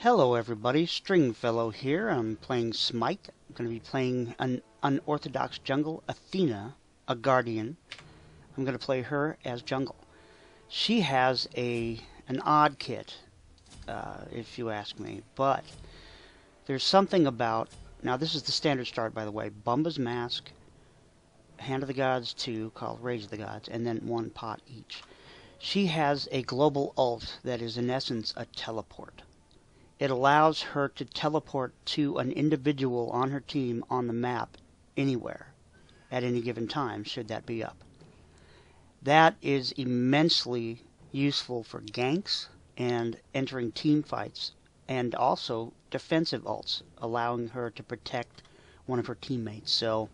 Hello everybody, Stringfellow here. I'm playing Smite. I'm going to be playing an unorthodox jungle, Athena, a guardian. I'm going to play her as jungle. She has an odd kit, if you ask me, but there's something about, now this is the standard start by the way, Bumba's Mask, Hand of the Gods 2, called Rage of the Gods, and then one pot each. She has a global ult that is in essence a teleport. It allows her to teleport to an individual on her team on the map anywhere at any given time, should that be up. That is immensely useful for ganks and entering team fights, and also defensive ults, allowing her to protect one of her teammates. So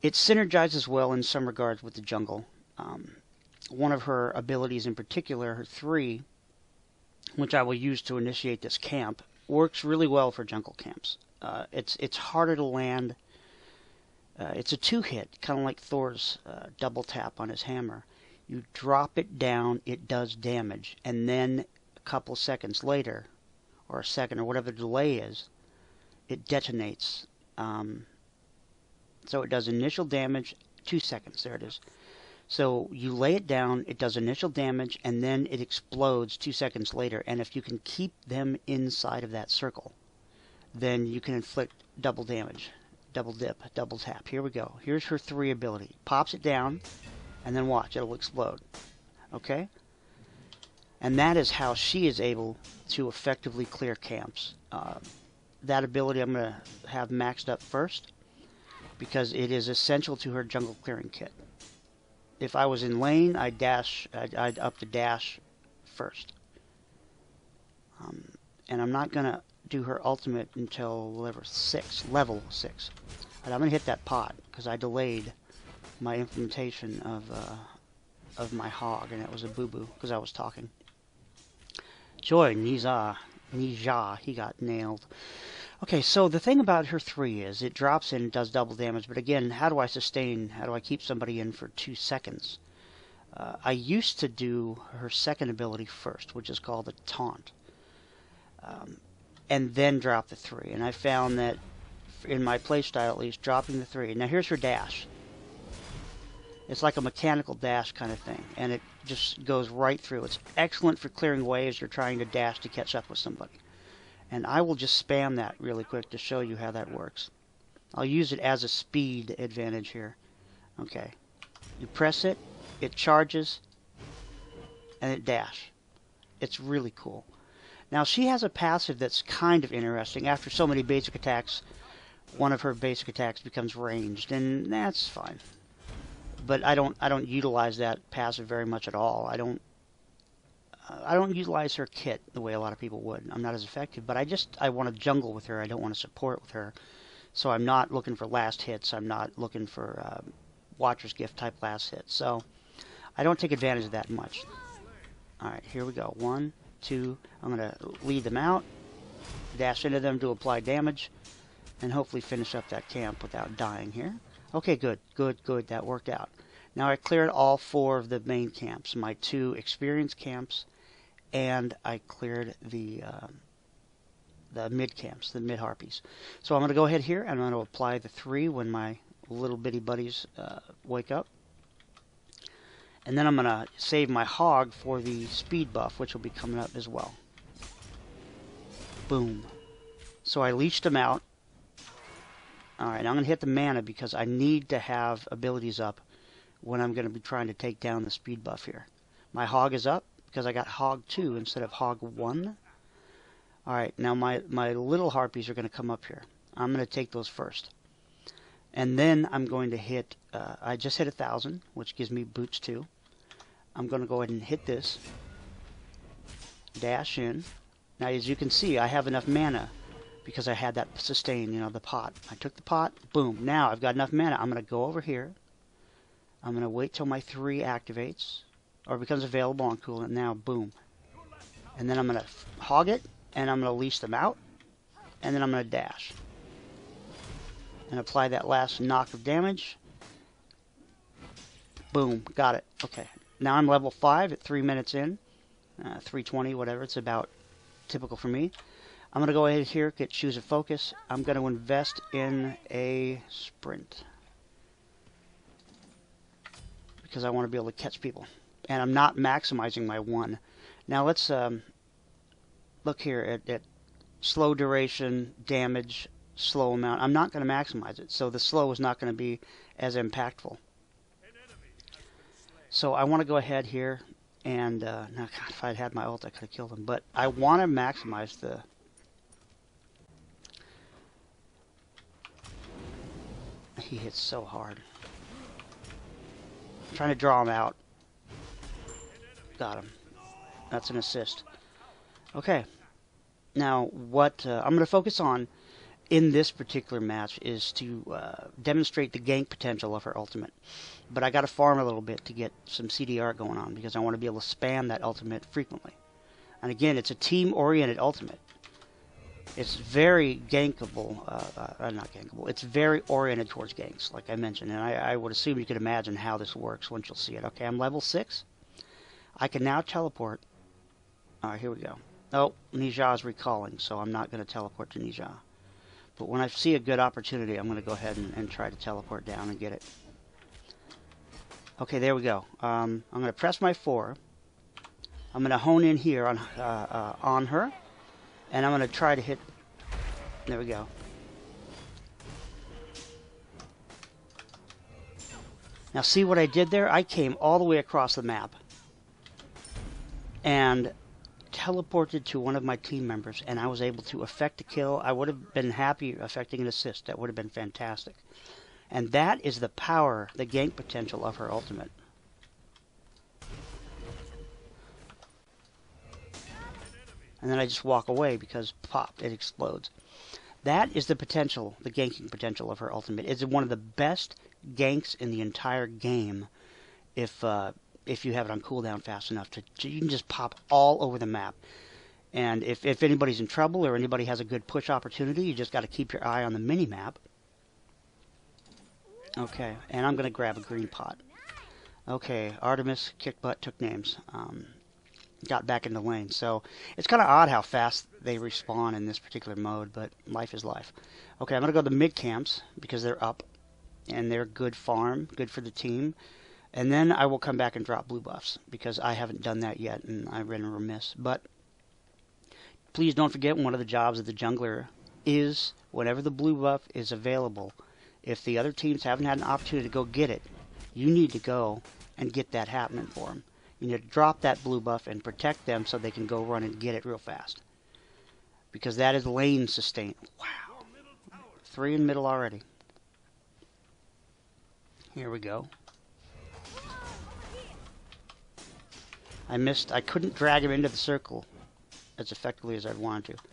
it synergizes well in some regards with the jungle. One of her abilities in particular, her 3, which I will use to initiate this camp, works really well for jungle camps. It's harder to land. It's a 2-hit, kind of like Thor's double tap on his hammer. You drop it down, it does damage, and then a couple seconds later, or a second, or whatever the delay is, it detonates. So it does initial damage, 2 seconds, there it is. So you lay it down, it does initial damage, and then it explodes 2 seconds later. And if you can keep them inside of that circle, then you can inflict double damage, double dip, double tap. Here we go. Here's her 3 ability. Pops it down, and then watch, it'll explode. Okay? And that is how she is able to effectively clear camps. That ability I'm going to have maxed up first, because it is essential to her jungle clearing kit. If I was in lane, I'd up the dash first. And I'm not going to do her ultimate until level 6. And I'm going to hit that pot, because I delayed my implementation of my hog, and it was a boo-boo, because I was talking. Joy, Nija, he got nailed. Okay, so the thing about her 3 is it drops in and does double damage, but again, how do I sustain, how do I keep somebody in for 2 seconds? I used to do her second ability first, which is called a taunt, and then drop the 3, and I found that, in my playstyle at least, dropping the 3, now here's her dash. It's like a mechanical dash kind of thing, and it just goes right through. It's excellent for clearing waves or trying to dash to catch up with somebody. And I will just spam that really quick to show you how that works. I'll use it as a speed advantage here. Okay. You press it, it charges, and it dash. It's really cool. Now she has a passive that's kind of interesting. After so many basic attacks, one of her basic attacks becomes ranged, and that's fine. But I don't utilize that passive very much at all. I don't utilize her kit the way a lot of people would. I'm not as effective, but I want to jungle with her. I don't want to support with her. So I'm not looking for last hits. I'm not looking for Watcher's Gift type last hits. So I don't take advantage of that much. Alright, here we go. 1, 2, I'm going to lead them out, dash into them to apply damage, and hopefully finish up that camp without dying here. Okay, good. That worked out. Now I cleared all 4 of the main camps, my 2 experience camps, and I cleared the mid camps, the mid harpies. So I'm going to go ahead here and I'm going to apply the 3 when my little bitty buddies wake up. And then I'm going to save my hog for the speed buff, which will be coming up as well. Boom. So I leashed them out. Alright, I'm going to hit the mana because I need to have abilities up when I'm going to be trying to take down the speed buff here. My hog is up because I got hog 2 instead of hog 1. Alright, now my little harpies are going to come up here. I'm going to take those first. And then I'm going to hit, I just hit 1,000, which gives me boots 2. I'm going to go ahead and hit this. Dash in. Now as you can see, I have enough mana because I had that sustain, you know, the pot. I took the pot, boom. Now I've got enough mana. I'm going to go over here. I'm going to wait till my 3 activates or becomes available on cooldown. Now, boom. And then I'm going to hog it, and I'm going to leash them out, and then I'm going to dash. And apply that last knock of damage. Boom, got it. Okay, now I'm level 5 at 3 minutes in. 320, whatever. It's about typical for me. I'm going to go ahead here, get choose a focus. I'm going to invest in a sprint because I want to be able to catch people. And I'm not maximizing my 1. Now let's look here at slow duration, damage, slow amount. I'm not going to maximize it, so the slow is not going to be as impactful. So I want to go ahead here and now, God, if I'd had my ult, I could have killed him. But I want to maximize the. He hits so hard. I'm trying to draw him out. Got him. That's an assist. Okay. Now, what I'm going to focus on in this particular match is to demonstrate the gank potential of her ultimate. But I got to farm a little bit to get some CDR going on because I want to be able to spam that ultimate frequently. And again, it's a team-oriented ultimate. It's very gankable, not gankable, it's very oriented towards ganks, like I mentioned. And I would assume you could imagine how this works once you'll see it. Okay, I'm level 6. I can now teleport. Alright, here we go. Oh, Nija is recalling, so I'm not going to teleport to Nija. But when I see a good opportunity, I'm going to go ahead and try to teleport down and get it. Okay, there we go. I'm going to press my 4. I'm going to hone in here on her. And I'm going to try to hit... There we go. Now see what I did there? I came all the way across the map. And teleported to one of my team members. And I was able to effect a kill. I would have been happy effecting an assist. That would have been fantastic. And that is the power, the gank potential of her ultimate. And then I just walk away because, pop, it explodes. That is the potential, the ganking potential of her ultimate. It's one of the best ganks in the entire game if you have it on cooldown fast enough. You can just pop all over the map. And if anybody's in trouble or anybody has a good push opportunity, you just got to keep your eye on the mini-map. Okay, and I'm going to grab a green pot. Okay, Artemis kicked butt, took names. Got back in the lane. So it's kind of odd how fast they respawn in this particular mode, but life is life. Okay, I'm going to go to the mid camps because they're up and they're good farm, good for the team. And then I will come back and drop blue buffs because I haven't done that yet and I've been remiss. But please don't forget, one of the jobs of the jungler is whenever the blue buff is available, if the other teams haven't had an opportunity to go get it, you need to go and get that happening for them. You need to drop that blue buff and protect them so they can go run and get it real fast. Because that is lane sustain. Wow. 3 in middle already. Here we go. I missed. I couldn't drag him into the circle as effectively as I'd wanted to.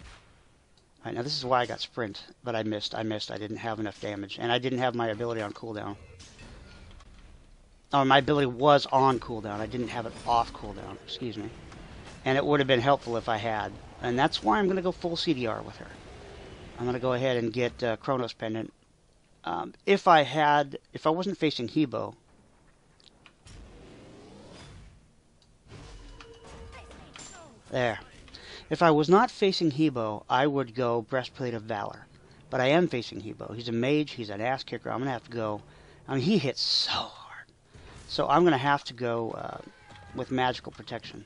Alright, now this is why I got sprint. But I missed. I didn't have enough damage. And I didn't have my ability on cooldown. Oh, my ability was on cooldown. I didn't have it off cooldown. Excuse me. And it would have been helpful if I had. And that's why I'm going to go full CDR with her. I'm going to go ahead and get Chronos Pendant. If I wasn't facing Hebo. There. If I was not facing Hebo, I would go Breastplate of Valor. But I am facing Hebo. He's a mage. He's an ass kicker. I'm going to have to go. I mean, he hits so hard. So I'm going to have to go with magical protection.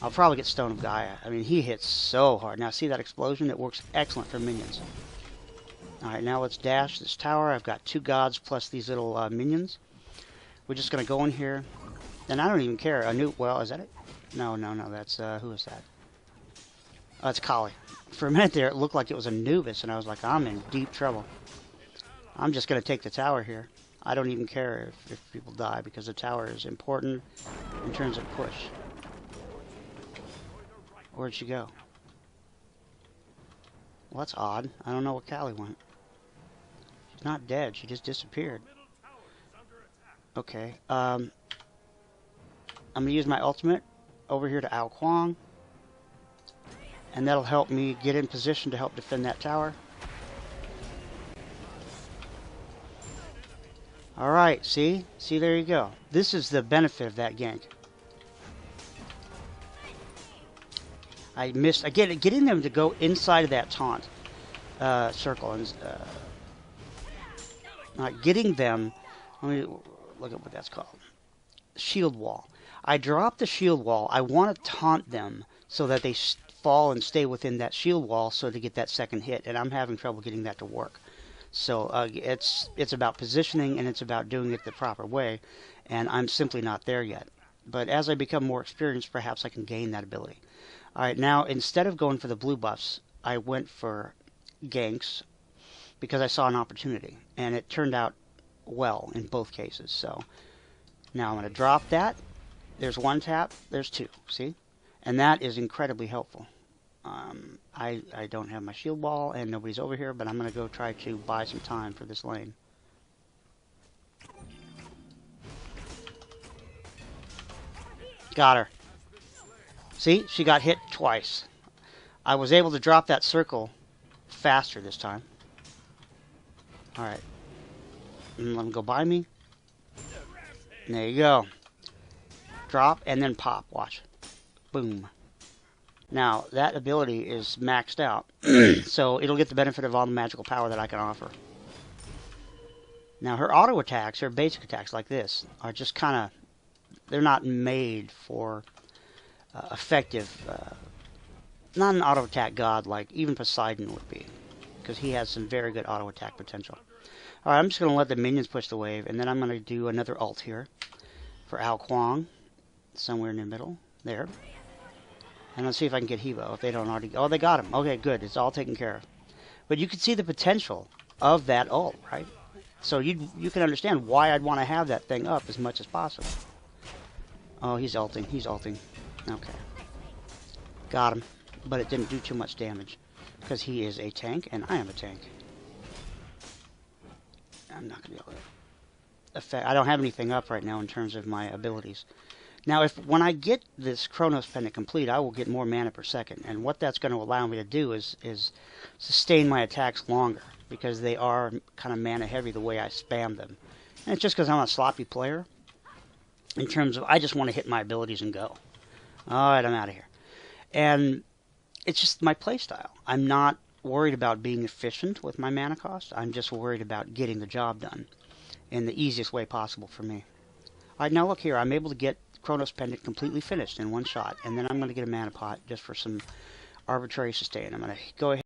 I'll probably get Stone of Gaia. I mean, he hits so hard. Now, see that explosion? It works excellent for minions. Alright, now let's dash this tower. I've got 2 gods plus these little minions. We're just going to go in here. And I don't even care. Well, is that it? No, that's, who is that? Oh, it's Kali. For a minute there, it looked like it was Anubis, and I was like, I'm in deep trouble. I'm just going to take the tower here. I don't even care if people die, because the tower is important in terms of push. Where'd she go? Well, that's odd. I don't know where Kali went. She's not dead. She just disappeared. Okay. I'm going to use my ultimate over here to Ao Kuang. And that'll help me get in position to help defend that tower. Alright, see? See, there you go. This is the benefit of that gank. I missed. Getting them to go inside of that taunt circle and getting them. Let me look at what that's called. Shield wall. I dropped the shield wall. I want to taunt them so that they fall and stay within that shield wall, so to get that second hit. And I'm having trouble getting that to work. So it's about positioning, and it's about doing it the proper way. And I'm simply not there yet. But as I become more experienced, perhaps I can gain that ability. Alright, now instead of going for the blue buffs, I went for ganks because I saw an opportunity. And it turned out well in both cases. So now I'm going to drop that. There's one tap, there's two, see? And that is incredibly helpful. I don't have my shield wall and nobody's over here, but I'm going to go try to buy some time for this lane. Got her. See, she got hit twice. I was able to drop that circle faster this time. Alright. Let them go by me. And there you go. Drop and then pop. Watch. Boom. Now, that ability is maxed out. So it'll get the benefit of all the magical power that I can offer. Now, her auto attacks, her basic attacks like this, are just kind of... They're not made for effective... not an auto attack god like even Poseidon would be. Because he has some very good auto attack potential. Alright, I'm just going to let the minions push the wave. And then I'm going to do another ult here. For Ao Kuang. Somewhere in the middle. There. And let's see if I can get Hevo. If they don't already... Oh, they got him. Okay, good. It's all taken care of. But you can see the potential of that ult, right? So you can understand why I'd want to have that thing up as much as possible. Oh, he's ulting. He's ulting. Okay. Got him. But it didn't do too much damage. Because he is a tank, and I am a tank. I'm not going to be able to... I don't have anything up right now in terms of my abilities. Now, when I get this Chronos Pendant complete, I will get more mana per second. And what that's going to allow me to do is sustain my attacks longer. Because they are kind of mana heavy the way I spam them. And it's just because I'm a sloppy player. In terms of, I just want to hit my abilities and go. Alright, I'm out of here. And it's just my playstyle. I'm not worried about being efficient with my mana cost. I'm just worried about getting the job done in the easiest way possible for me. Alright, now look here. I'm able to get Chronos Pendant completely finished in one shot. And then I'm going to get a mana pot just for some arbitrary sustain. I'm going to go ahead